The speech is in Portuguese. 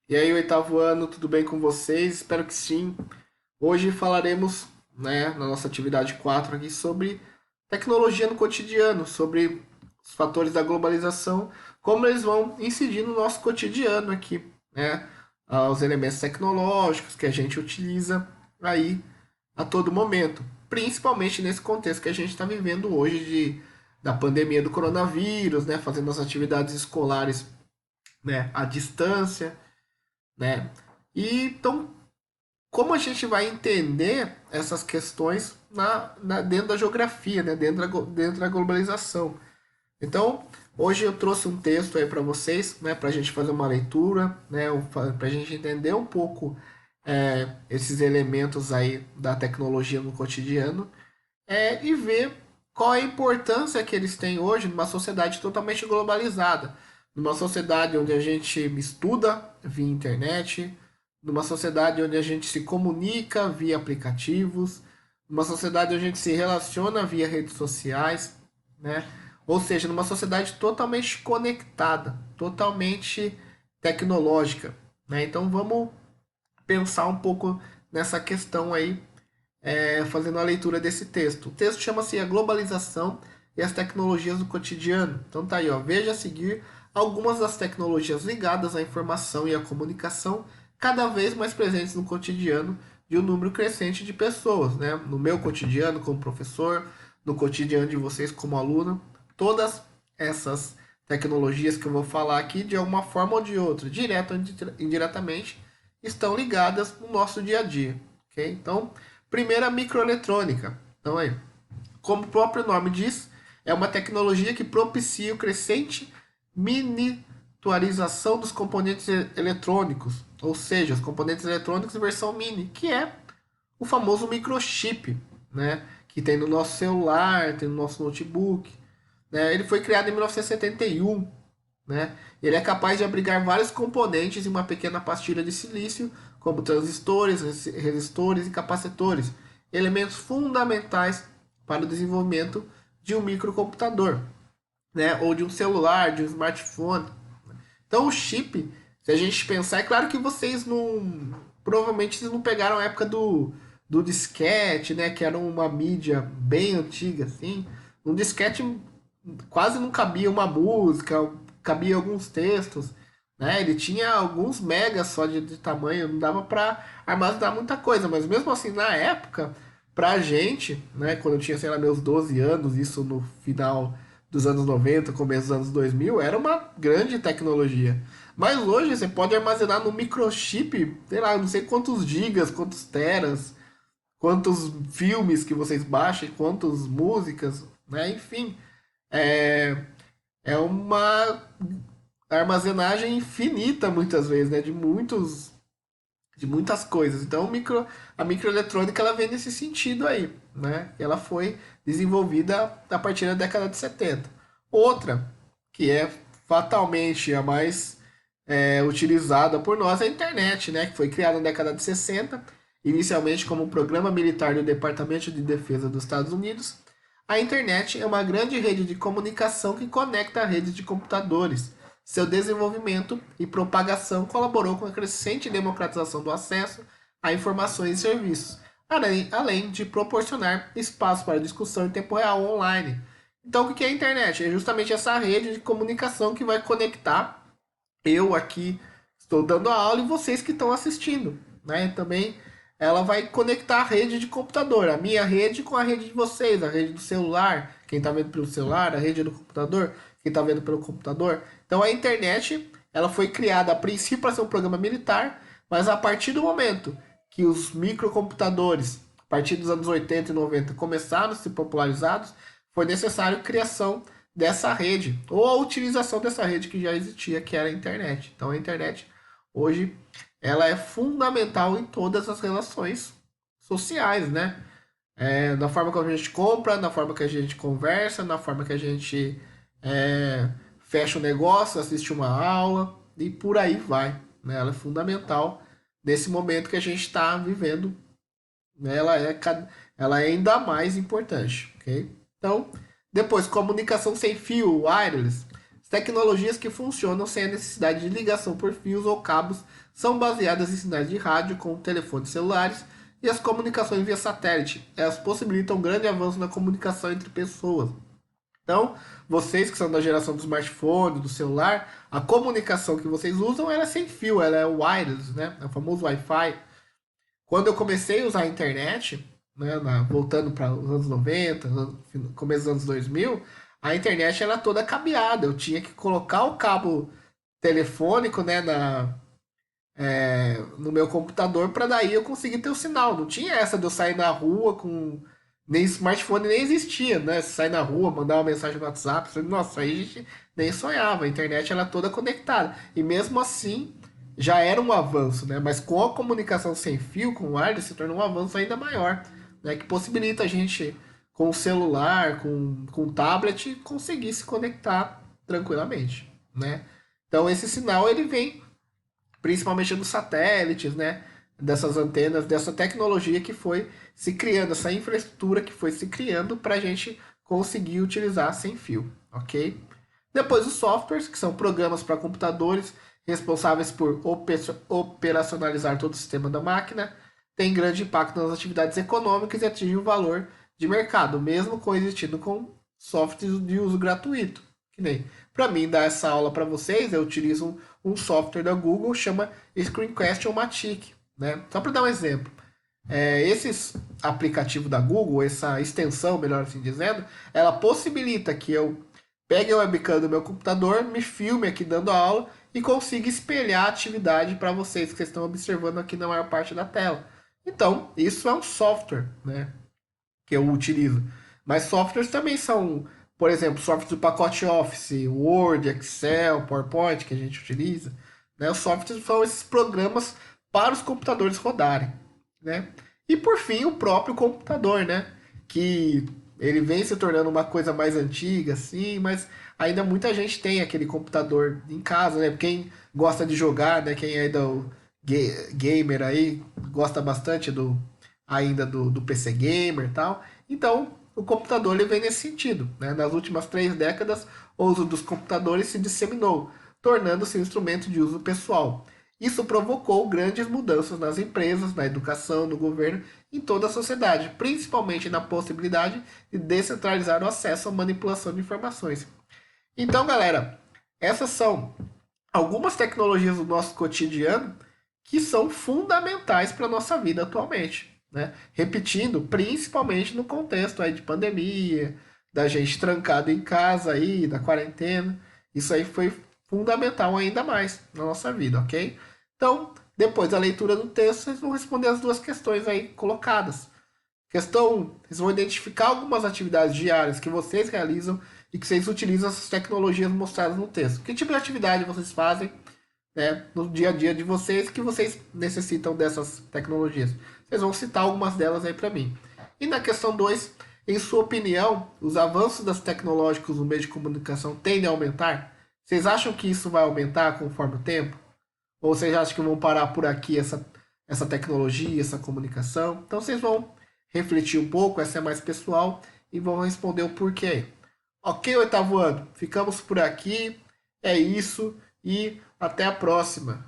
E aí, oitavo ano, tudo bem com vocês? Espero que sim. Hoje falaremos, na nossa atividade 4 aqui sobre tecnologia no cotidiano, sobre os fatores da globalização, como eles vão incidir no nosso cotidiano aqui, né? Os elementos tecnológicos que a gente utiliza aí a todo momento, principalmente nesse contexto que a gente está vivendo hoje da pandemia do coronavírus, né? Fazendo as atividades escolares, né, à distância, né? E então, como a gente vai entender essas questões dentro da geografia, né? Dentro da globalização? Então, hoje eu trouxe um texto aí para vocês, né? Para a gente fazer uma leitura, né? Para a gente entender um pouco esses elementos aí da tecnologia no cotidiano e ver qual é a importância que eles têm hoje numa sociedade totalmente globalizada, numa sociedade onde a gente estuda via internet, numa sociedade onde a gente se comunica via aplicativos, numa sociedade onde a gente se relaciona via redes sociais, né? Ou seja, numa sociedade totalmente conectada, totalmente tecnológica, né? Então vamos pensar um pouco nessa questão aí fazendo a leitura desse texto. O texto chama-se A Globalização e as Tecnologias do Cotidiano. Então tá aí, ó. Veja a seguir algumas das tecnologias ligadas à informação e à comunicação cada vez mais presentes no cotidiano de um número crescente de pessoas, né? No meu cotidiano como professor, no cotidiano de vocês como aluno, todas essas tecnologias que eu vou falar aqui, de alguma forma ou de outra, direto ou indiretamente, estão ligadas no nosso dia a dia, ok? Então, primeira, microeletrônica. Então, aí, como o próprio nome diz, é uma tecnologia que propicia o crescente miniaturização dos componentes eletrônicos, ou seja, os componentes eletrônicos em versão mini, que é o famoso microchip, né? Que tem no nosso celular, tem no nosso notebook. Né? Ele foi criado em 1971, né? Ele é capaz de abrigar vários componentes em uma pequena pastilha de silício, como transistores, resistores e capacitores, elementos fundamentais para o desenvolvimento de um microcomputador, né? Ou de um celular, de um smartphone. Então o chip, se a gente pensar, é claro que vocês não. Provavelmente vocês não pegaram a época do disquete, né? Que era uma mídia bem antiga, assim. Um disquete quase não cabia uma música, cabia alguns textos, né? Ele tinha alguns megas só de tamanho, não dava para armazenar muita coisa, mas mesmo assim, na época, pra gente, né, quando eu tinha, sei lá, meus 12 anos, isso no final dos anos 90, começo dos anos 2000, era uma grande tecnologia. Mas hoje você pode armazenar no microchip, sei lá, não sei quantos gigas, quantos teras, quantos filmes que vocês baixem, quantas músicas, né? Enfim, é, é uma armazenagem infinita muitas vezes, né? De muitas coisas. Então, a microeletrônica ela vem nesse sentido aí, né? Ela foi desenvolvida a partir da década de 70. Outra, que é fatalmente a mais utilizada por nós, é a internet, né? Que foi criada na década de 60, inicialmente como um programa militar do Departamento de Defesa dos Estados Unidos. A internet é uma grande rede de comunicação que conecta a redes de computadores. Seu desenvolvimento e propagação colaborou com a crescente democratização do acesso a informações e serviços, além de proporcionar espaço para discussão em tempo real online. Então, o que é a internet? É justamente essa rede de comunicação que vai conectar eu aqui estou dando a aula e vocês que estão assistindo, né? Também ela vai conectar a rede de computador, a minha rede com a rede de vocês, a rede do celular, quem está vendo pelo celular, a rede do computador, quem está vendo pelo computador. Então a internet, ela foi criada a princípio para ser um programa militar, mas a partir do momento que os microcomputadores, a partir dos anos 80 e 90, começaram a ser popularizados, foi necessário a criação dessa rede, ou a utilização dessa rede que já existia, que era a internet. Então a internet hoje ela é fundamental em todas as relações sociais, né? Na forma como a gente compra, na forma que a gente conversa, na forma que a gente fecha um negócio, assiste uma aula e por aí vai. Né? Ela é fundamental nesse momento que a gente está vivendo. Né? Ela é ainda mais importante, ok? Então, depois, comunicação sem fio, wireless. Tecnologias que funcionam sem a necessidade de ligação por fios ou cabos são baseadas em sinais de rádio com telefones celulares e as comunicações via satélite. Elas possibilitam um grande avanço na comunicação entre pessoas. Então, vocês que são da geração do smartphone, do celular, a comunicação que vocês usam ela é sem fio, ela é wireless, né? É o famoso Wi-Fi. Quando eu comecei a usar a internet, né, voltando para os anos 90, começo dos anos 2000, a internet era toda cabeada. Eu tinha que colocar o cabo telefônico, né, no meu computador para daí eu conseguir ter o sinal. Não tinha essa de eu sair na rua com. Nem smartphone nem existia, né? Sair na rua, mandar uma mensagem no WhatsApp. Nossa, aí a gente nem sonhava. A internet ela toda conectada. E mesmo assim, já era um avanço, né? Mas com a comunicação sem fio, com o wireless, se tornou um avanço ainda maior, né? Que possibilita a gente, com o celular, com o tablet, conseguir se conectar tranquilamente, né? Então esse sinal ele vem principalmente dos satélites, né? Dessas antenas, dessa tecnologia que foi se criando, essa infraestrutura que foi se criando para a gente conseguir utilizar sem fio, ok? Depois os softwares, que são programas para computadores responsáveis por operacionalizar todo o sistema da máquina, tem grande impacto nas atividades econômicas e atinge o valor de mercado, mesmo coexistindo com softwares de uso gratuito. Que nem, para mim, dar essa aula para vocês, eu utilizo um software da Google, chama Screencast-O-Matic, né? Só para dar um exemplo. Esses aplicativos da Google, essa extensão, melhor assim dizendo, ela possibilita que eu pegue a webcam do meu computador, me filme aqui dando a aula e consiga espelhar a atividade para vocês que vocês estão observando aqui na maior parte da tela. Então, isso é um software, né, que eu utilizo. Mas softwares também são, por exemplo, softwares do pacote Office, Word, Excel, PowerPoint que a gente utiliza. Né? Os softwares são esses programas para os computadores rodarem. Né? E por fim, o próprio computador, né? Que ele vem se tornando uma coisa mais antiga, assim, mas ainda muita gente tem aquele computador em casa, né? Quem gosta de jogar, né? Quem é do gamer aí, gosta bastante ainda do PC gamer e tal. Então, o computador ele vem nesse sentido, né? Nas últimas 3 décadas, o uso dos computadores se disseminou, tornando-se um instrumento de uso pessoal. Isso provocou grandes mudanças nas empresas, na educação, no governo, em toda a sociedade, principalmente na possibilidade de descentralizar o acesso à manipulação de informações. Então, galera, essas são algumas tecnologias do nosso cotidiano que são fundamentais para a nossa vida atualmente. Né? Repetindo, principalmente no contexto aí de pandemia, da gente trancado em casa aí, da quarentena. Isso aí foi fundamental ainda mais na nossa vida, ok? Então, depois da leitura do texto, vocês vão responder as duas questões aí colocadas. Questão 1, vocês vão identificar algumas atividades diárias que vocês realizam e que vocês utilizam essas tecnologias mostradas no texto. Que tipo de atividade vocês fazem, né, no dia a dia de vocês que vocês necessitam dessas tecnologias? Vocês vão citar algumas delas aí para mim. E na questão 2, em sua opinião, os avanços das tecnológicos no meio de comunicação tendem a aumentar? Vocês acham que isso vai aumentar conforme o tempo? Ou vocês acham que vão parar por aqui essa tecnologia, essa comunicação? Então vocês vão refletir um pouco, essa é mais pessoal, e vão responder o porquê. Ok, oitavo ano? Ficamos por aqui. É isso e até a próxima.